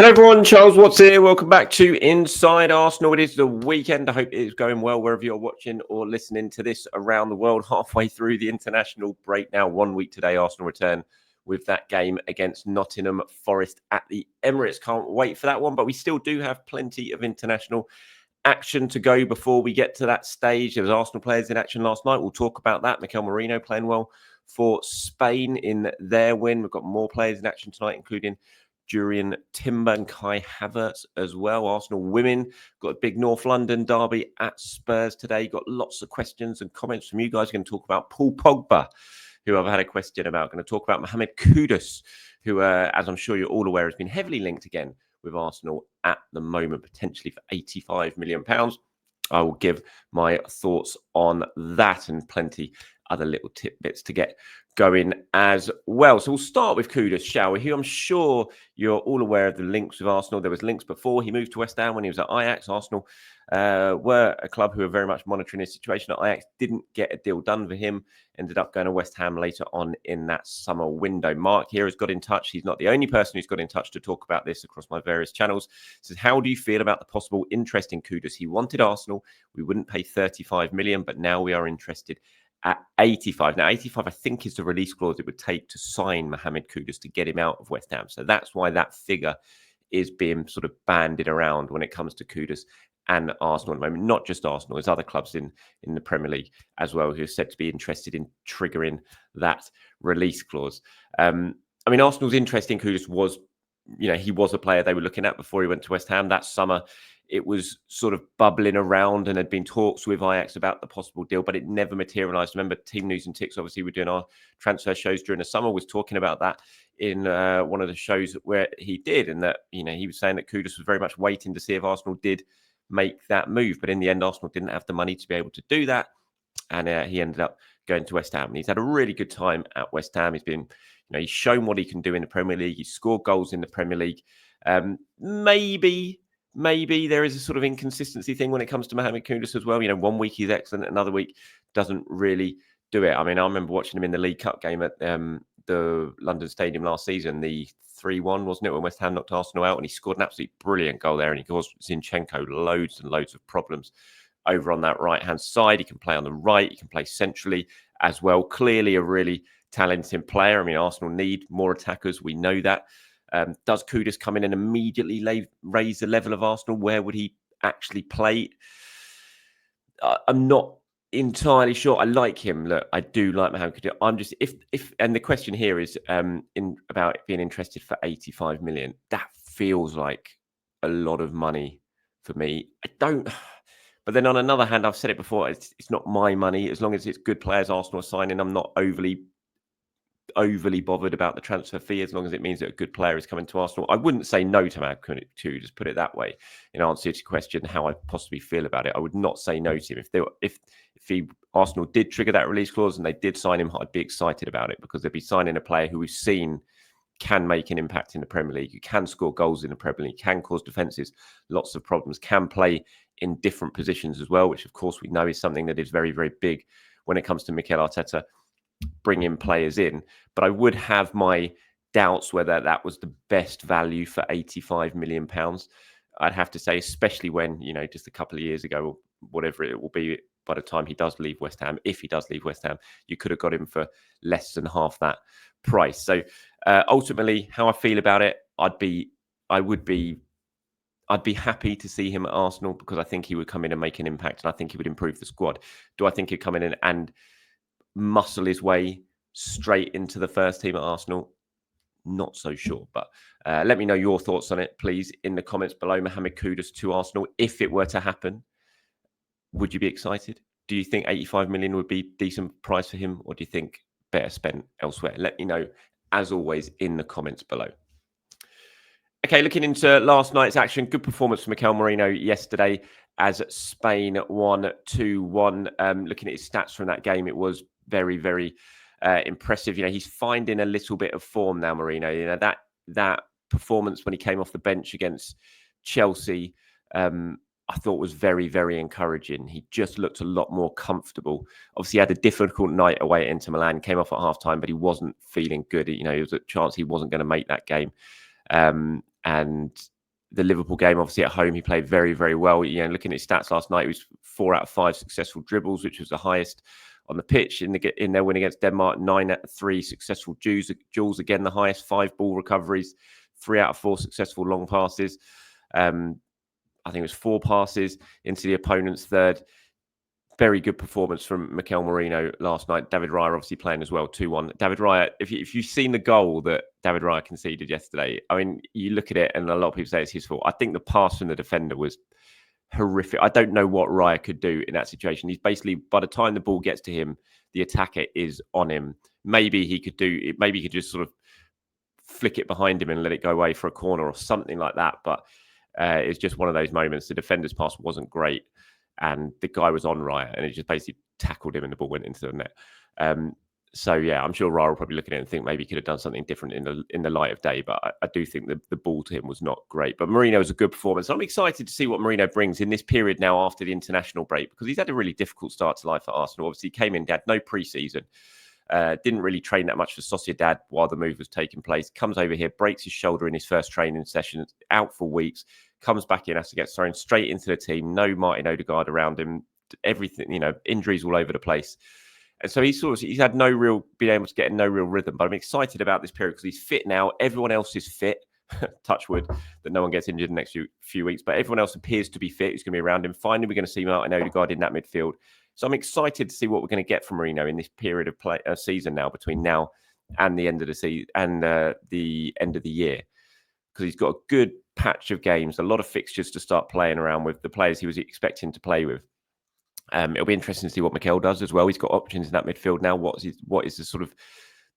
Hello everyone, Charles Watts here. Welcome back to Inside Arsenal. It is the weekend. I hope it is going well wherever you're watching or listening to this around the world. Halfway through the international break now. 1 week today, Arsenal return with that game against Nottingham Forest at the Emirates. Can't wait for that one, but we still do have plenty of international action to go before we get to that stage. There was Arsenal players in action last night. We'll talk about that. Mikel Merino playing well for Spain in their win. We've got more players in action tonight, including Jurriën Timber and Kai Havertz as well. Arsenal women got a big North London derby at Spurs today. Got lots of questions and comments from you guys. We're going to talk about Paul Pogba, who I've had a question about. Going to talk about Mohammed Kudos, who, as I'm sure you're all aware, has been heavily linked again with Arsenal at the moment, potentially for £85 million. I will give my thoughts on that and plenty other little tidbits to get going as well. So we'll start with Kudus, shall we? Who I'm sure you're all aware of the links with Arsenal. There was links before he moved to West Ham when he was at Ajax. Arsenal were a club who were very much monitoring his situation at Ajax. Didn't get a deal done for him. Ended up going to West Ham later on in that summer window. Mark here has got in touch. He's not the only person who's got in touch to talk about this across my various channels. Says, how do you feel about the possible interest in Kudus? He wanted Arsenal. We wouldn't pay 35 million, but now we are interested at 85. Now, 85, I think, is the release clause it would take to sign Mohammed Kudos to get him out of West Ham. So that's why that figure is being sort of bandied around when it comes to Kudos and Arsenal at the moment. Not just Arsenal, there's other clubs in the Premier League as well who are said to be interested in triggering that release clause. I mean, Arsenal's interest in Kudos was, he was a player they were looking at before he went to West Ham. That summer, it was sort of bubbling around and had been talks with Ajax about the possible deal, but it never materialised. Remember, Team News and Ticks, obviously, we're doing our transfer shows during the summer, was talking about that in one of the shows where he did, and that, he was saying that Kudus was very much waiting to see if Arsenal did make that move. But in the end, Arsenal didn't have the money to be able to do that, and he ended up going to West Ham. And he's had a really good time at West Ham. He's been, he's shown what he can do in the Premier League. He's scored goals in the Premier League. Maybe there is a sort of inconsistency thing when it comes to Mohammed Kudos as well. 1 week he's excellent, another week doesn't really do it. I mean, I remember watching him in the League Cup game at the London Stadium last season, the 3-1, wasn't it, when West Ham knocked Arsenal out, and he scored an absolutely brilliant goal there, and he caused Zinchenko loads and loads of problems over on that right-hand side. He can play on the right, he can play centrally as well. Clearly a really talented player. I mean, Arsenal need more attackers, we know that. Does Kudus come in and immediately raise the level of Arsenal? Where would he actually play? I'm not entirely sure. I like him. Look, I do like Mohammed Kudos. I'm just if and the question here is about being interested for 85 million. That feels like a lot of money for me. I don't. But then on another hand, I've said it before. It's not my money. As long as it's good players Arsenal are signing, I'm not overly bothered about the transfer fee, as long as it means that a good player is coming to Arsenal. I wouldn't say no to Mohammed Kudos, just put it that way. In answer to your question, how I possibly feel about it, I would not say no to him. If Arsenal did trigger that release clause and they did sign him, I'd be excited about it, because they'd be signing a player who we've seen can make an impact in the Premier League, who can score goals in the Premier League, can cause defences lots of problems, can play in different positions as well, which of course we know is something that is very, very big when it comes to Mikel Arteta bringing players in. But I would have my doubts whether that was the best value for £85 million. I'd have to say, especially when, just a couple of years ago, or whatever it will be by the time he does leave West Ham, if he does leave West Ham, you could have got him for less than half that price. So ultimately, how I feel about it, I'd be happy to see him at Arsenal, because I think he would come in and make an impact, and I think he would improve the squad. Do I think he'd come in and muscle his way straight into the first team at Arsenal? Not so sure, but let me know your thoughts on it, please, in the comments below. Mohammed Kudos to Arsenal, if it were to happen, would you be excited? Do you think 85 million would be a decent price for him, or do you think better spent elsewhere? Let me know, as always, in the comments below. Okay, looking into last night's action, good performance from Mikel Merino yesterday as Spain won 2-1. Looking at his stats from that game, it was very, very impressive. He's finding a little bit of form now, Merino. That performance when he came off the bench against Chelsea, I thought was very, very encouraging. He just looked a lot more comfortable. Obviously, he had a difficult night away at Inter Milan, came off at half-time, but he wasn't feeling good. There was a chance he wasn't going to make that game. And the Liverpool game, obviously at home, he played very, very well. You know, looking at his stats last night, it was 4 out of 5 successful dribbles, which was the highest on the pitch in their win against Denmark. 9 out of 3 successful duels, again the highest. 5 ball recoveries, 3 out of 4 successful long passes. I think it was 4 passes into the opponent's third. Very good performance from Mikel Merino last night. David Raya obviously playing as well, 2-1. David Raya, if you've seen the goal that David Raya conceded yesterday, I mean, you look at it and a lot of people say it's his fault. I think the pass from the defender was horrific. I don't know what Raya could do in that situation. He's basically, by the time the ball gets to him, the attacker is on him. Maybe he could just sort of flick it behind him and let it go away for a corner or something like that. But it's just one of those moments. The defender's pass wasn't great, and the guy was on Raya, and it just basically tackled him, and the ball went into the net. So yeah, I'm sure Raya will probably look at it and think maybe he could have done something different in the light of day. But I do think the ball to him was not great. But Merino was a good performance. I'm excited to see what Merino brings in this period now after the international break, because he's had a really difficult start to life at Arsenal. Obviously, he came in, had no pre-season. Didn't really train that much for Sociedad while the move was taking place. Comes over here, breaks his shoulder in his first training session, out for weeks, comes back in, has to get thrown straight into the team. No Martin Odegaard around him. Everything, injuries all over the place. And so he's had been able to get no real rhythm. But I'm excited about this period because he's fit now. Everyone else is fit. Touch wood that no one gets injured in the next few weeks. But everyone else appears to be fit. Who's going to be around him. Finally, we're going to see Martin Odegaard in that midfield. So I'm excited to see what we're going to get from Merino in this period of season now, between now and the end of the season and the end of the year, because he's got a good patch of games, a lot of fixtures to start playing around with the players he was expecting to play with. It'll be interesting to see what Mikel does as well. He's got options in that midfield now. What is the sort of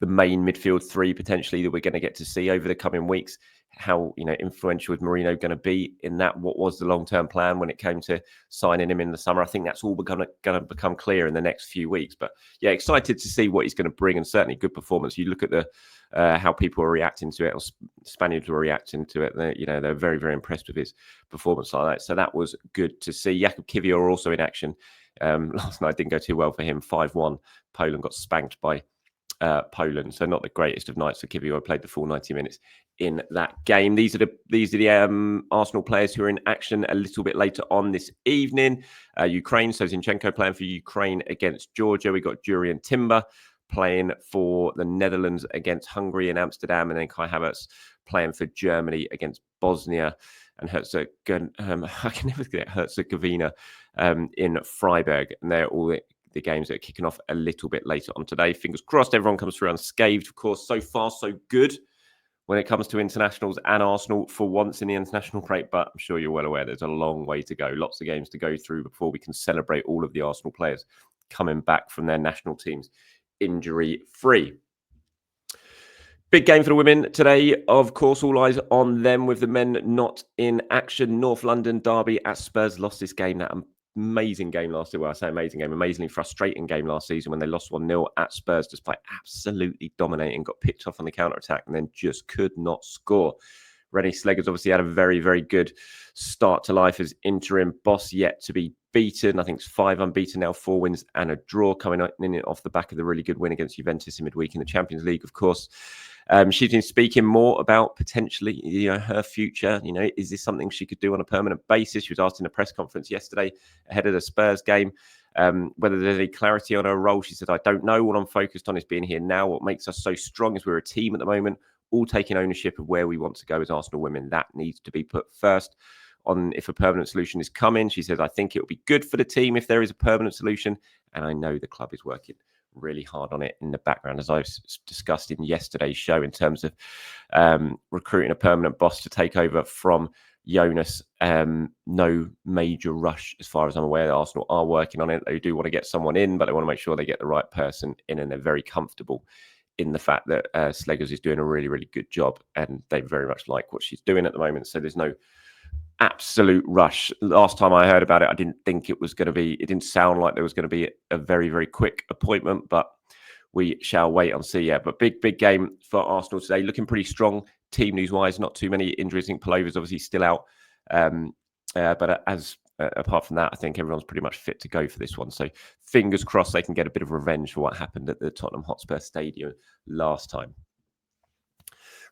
the main midfield three potentially that we're going to get to see over the coming weeks? How influential is Merino going to be in that? What was the long-term plan when it came to signing him in the summer? I think that's all going to become clear in the next few weeks. But yeah, excited to see what he's going to bring, and certainly good performance. You look at the how people are reacting to it, or Spaniards were reacting to it. They're very, very impressed with his performance like that. So that was good to see. Jakub Kiwior also in action last night. Didn't go too well for him. 5-1. Poland got spanked by Poland, so not the greatest of nights for Kiwior. Played the full 90 minutes in that game. These are the Arsenal players who are in action a little bit later on this evening. Ukraine, so Zinchenko playing for Ukraine against Georgia. We got Jurriën Timber playing for the Netherlands against Hungary in Amsterdam, and then Kai Havertz playing for Germany against Bosnia and Herzegovina in Freiburg, and they're all the games that are kicking off a little bit later on today. Fingers crossed everyone comes through unscathed. Of course, so far so good when it comes to internationals and Arsenal for once in the international break, but I'm sure you're well aware there's a long way to go. Lots of games to go through before we can celebrate all of the Arsenal players coming back from their national teams injury-free. Big game for the women today. Of course, all eyes on them, with the men not in action. North London derby at Spurs lost this game. That amazing game last year. Well, I say amazing game, amazingly frustrating game last season when they lost 1-0 at Spurs, despite absolutely dominating, got picked off on the counter-attack and then just could not score. Rennie Slegers obviously had a very, very good start to life as interim boss, yet to be beaten. I think it's 5 unbeaten now, 4 wins and a draw, coming in off the back of the really good win against Juventus in midweek in the Champions League, of course. She's been speaking more about potentially, her future. Is this something she could do on a permanent basis? She was asked in a press conference yesterday ahead of the Spurs game whether there's any clarity on her role. She said, "I don't know. What I'm focused on is being here now. What makes us so strong is we're a team at the moment, all taking ownership of where we want to go as Arsenal women. That needs to be put first. On if a permanent solution is coming," she says, "I think it will be good for the team if there is a permanent solution. And I know the club is working really hard on it in the background," as I've discussed in yesterday's show, in terms of recruiting a permanent boss to take over from Jonas. No major rush as far as I'm aware. Arsenal are working on it. They do want to get someone in, but they want to make sure they get the right person in, and they're very comfortable in the fact that Slegers is doing a really, really good job, and they very much like what she's doing at the moment. So there's no absolute rush. Last time I heard about it, I didn't think it was going to be, it didn't sound like there was going to be a very, very quick appointment, but we shall wait and see. Yeah, but big game for Arsenal today. Looking pretty strong team news wise. Not too many injuries. I think Palova's obviously still out. But apart from that, I think everyone's pretty much fit to go for this one. So fingers crossed they can get a bit of revenge for what happened at the Tottenham Hotspur Stadium last time.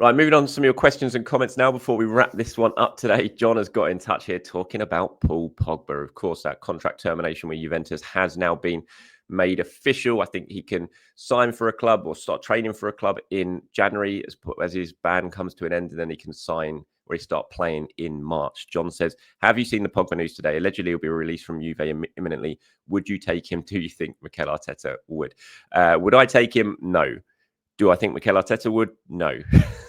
Right, moving on to some of your questions and comments now before we wrap this one up today. John has got in touch here talking about Paul Pogba. Of course, that contract termination with Juventus has now been made official. I think he can sign for a club or start training for a club in January as his ban comes to an end, and then he can sign or he start playing in March. John says, have you seen the Pogba news today? Allegedly, he'll be released from Juve imminently. Would you take him? Do you think Mikel Arteta would? Would I take him? No. Do I think Mikel Arteta would? No.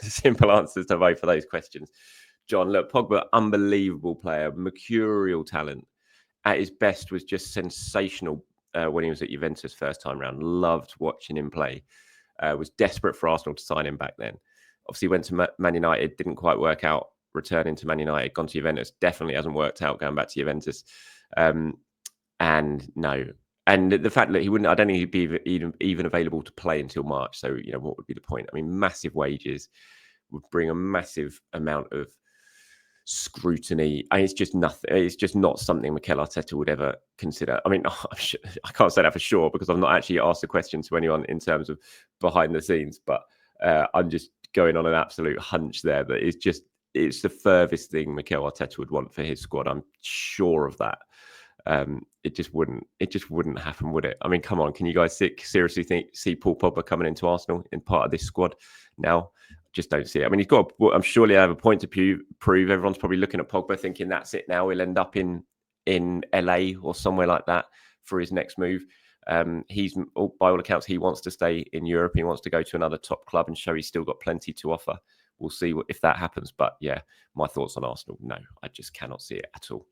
Simple answers to both of those questions. John, look, Pogba, unbelievable player, mercurial talent. At his best was just sensational when he was at Juventus first time round. Loved watching him play. Was desperate for Arsenal to sign him back then. Obviously went to Man United, didn't quite work out. Returning to Man United, gone to Juventus, definitely hasn't worked out going back to Juventus. And no. And the fact that he wouldn't, I don't think he'd be even available to play until March. So, what would be the point? I mean, massive wages would bring a massive amount of scrutiny. It's just nothing. It's just not something Mikel Arteta would ever consider. I mean, I can't say that for sure because I've not actually asked the question to anyone in terms of behind the scenes, but I'm just going on an absolute hunch there that it's the furthest thing Mikel Arteta would want for his squad. I'm sure of that. It just wouldn't happen, would it? I mean, come on, can you guys seriously see Paul Pogba coming into Arsenal in part of this squad now? Just don't see it. I mean, I'm sure he'll have a point to prove. Everyone's probably looking at Pogba thinking that's it now. He'll end up in LA or somewhere like that for his next move. He's, by all accounts, he wants to stay in Europe. He wants to go to another top club and show he's still got plenty to offer. We'll see if that happens. But yeah, my thoughts on Arsenal, no, I just cannot see it at all.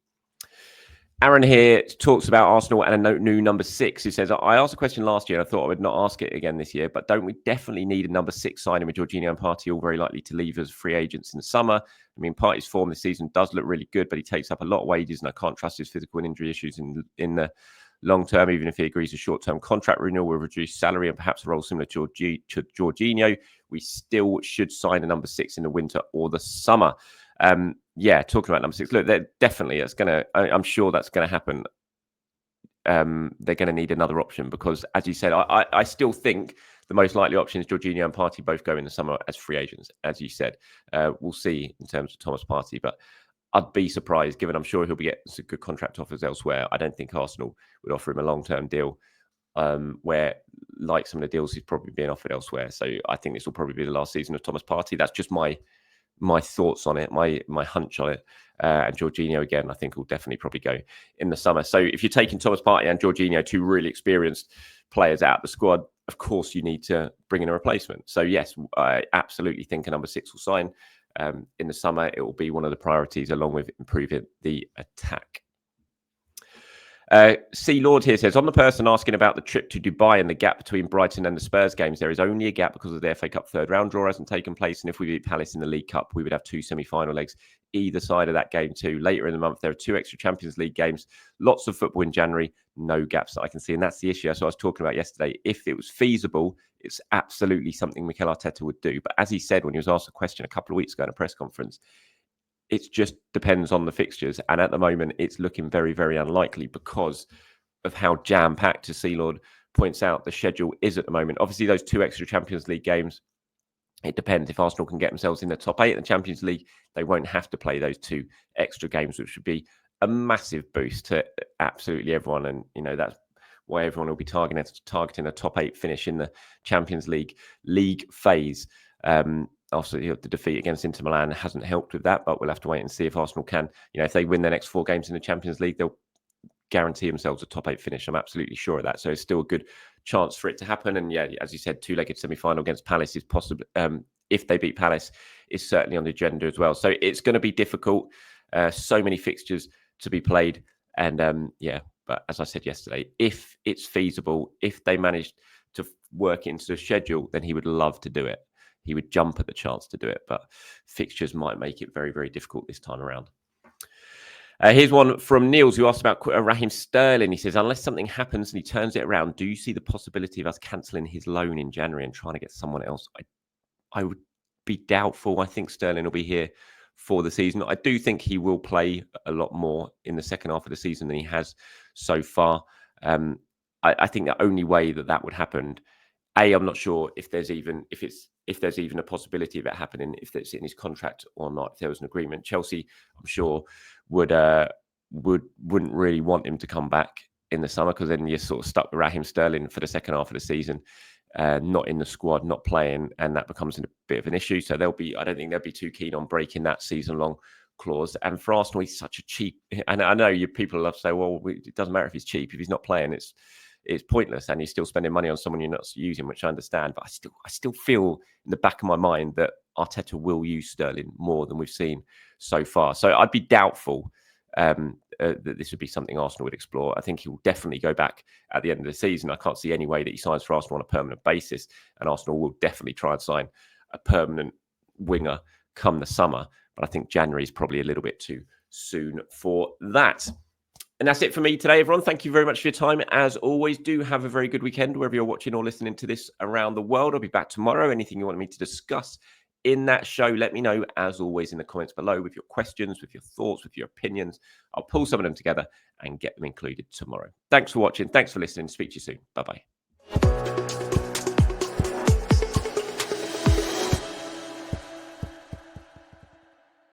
Aaron here talks about Arsenal and a new number 6. He says, I asked a question last year. I thought I would not ask it again this year, but don't we definitely need a number 6 signing with Jorginho and Partey all very likely to leave as free agents in the summer? I mean, Partey's form this season does look really good, but he takes up a lot of wages and I can't trust his physical and injury issues in the long term. Even if he agrees a short-term contract renewal with reduced salary and perhaps a role similar to Jorginho, we still should sign a number 6 in the winter or the summer. Yeah, talking about number 6, look, I'm sure that's going to happen. They're going to need another option because, as you said, I still think the most likely option is Jorginho and Partey both go in the summer as free agents, as you said. We'll see in terms of Thomas Partey, but I'd be surprised, given I'm sure he'll be getting some good contract offers elsewhere. I don't think Arsenal would offer him a long-term deal where, like some of the deals he's probably being offered elsewhere. So I think this will probably be the last season of Thomas Partey. That's just my thoughts on it, my hunch on it. And Jorginho, again, I think will definitely probably go in the summer. So if you're taking Thomas Partey and Jorginho, 2 really experienced players out of the squad, of course you need to bring in a replacement. So yes, I absolutely think a number 6 will sign in the summer. It will be one of the priorities along with improving the attack. C. Lord here says, I'm the person asking about the trip to Dubai and the gap between Brighton and the Spurs games. There is only a gap because of the FA Cup third round draw hasn't taken place. And if we beat Palace in the League Cup, we would have 2 semi-final legs either side of that game too. Later in the month, there are 2 extra Champions League games. Lots of football in January. No gaps that I can see. And that's the issue. So I was talking about yesterday. If it was feasible, it's absolutely something Mikel Arteta would do. But as he said when he was asked a question a couple of weeks ago in a press conference, it just depends on the fixtures. And at the moment, it's looking very, very unlikely because of how jam-packed, as Sealord points out, the schedule is at the moment. Obviously, those 2 extra Champions League games, it depends. If Arsenal can get themselves in the top 8 in the Champions League, they won't have to play those 2 extra games, which would be a massive boost to absolutely everyone. And, that's why everyone will be targeting a top 8 finish in the Champions League phase. Also, the defeat against Inter Milan hasn't helped with that, but we'll have to wait and see if Arsenal can. If they win their next 4 games in the Champions League, they'll guarantee themselves a top 8 finish. I'm absolutely sure of that. So it's still a good chance for it to happen. And yeah, as you said, 2-legged semi-final against Palace is possible. If they beat Palace, is certainly on the agenda as well. So it's going to be difficult. So many fixtures to be played. And but as I said yesterday, if it's feasible, if they manage to work into the schedule, then he would love to do it. He would jump at the chance to do it. But fixtures might make it very, very difficult this time around. Here's one from Niels who asked about Raheem Sterling. He says, unless something happens and he turns it around, do you see the possibility of us cancelling his loan in January and trying to get someone else? I would be doubtful. I think Sterling will be here for the season. I do think he will play a lot more in the second half of the season than he has so far. I think the only way that would happen, I'm not sure if there's even a possibility of it happening, if it's in his contract or not. If there was an agreement, Chelsea, I'm sure, wouldn't really want him to come back in the summer, because then you're sort of stuck with Raheem Sterling for the second half of the season, not in the squad, not playing, and that becomes a bit of an issue. So I don't think they'll be too keen on breaking that season-long clause. And for Arsenal, he's such a cheap. And I know people love to say, well, it doesn't matter if he's cheap. If he's not playing, it's pointless, and you're still spending money on someone you're not using, which I understand. But I still feel in the back of my mind that Arteta will use Sterling more than we've seen so far. So I'd be doubtful that this would be something Arsenal would explore. I think he will definitely go back at the end of the season. I can't see any way that he signs for Arsenal on a permanent basis, and Arsenal will definitely try and sign a permanent winger come the summer. But I think January is probably a little bit too soon for that. And that's it for me today, everyone. Thank you very much for your time. As always, do have a very good weekend wherever you're watching or listening to this around the world. I'll be back tomorrow. Anything you want me to discuss in that show, let me know, as always, in the comments below with your questions, with your thoughts, with your opinions. I'll pull some of them together and get them included tomorrow. Thanks for watching. Thanks for listening. Speak to you soon. Bye-bye.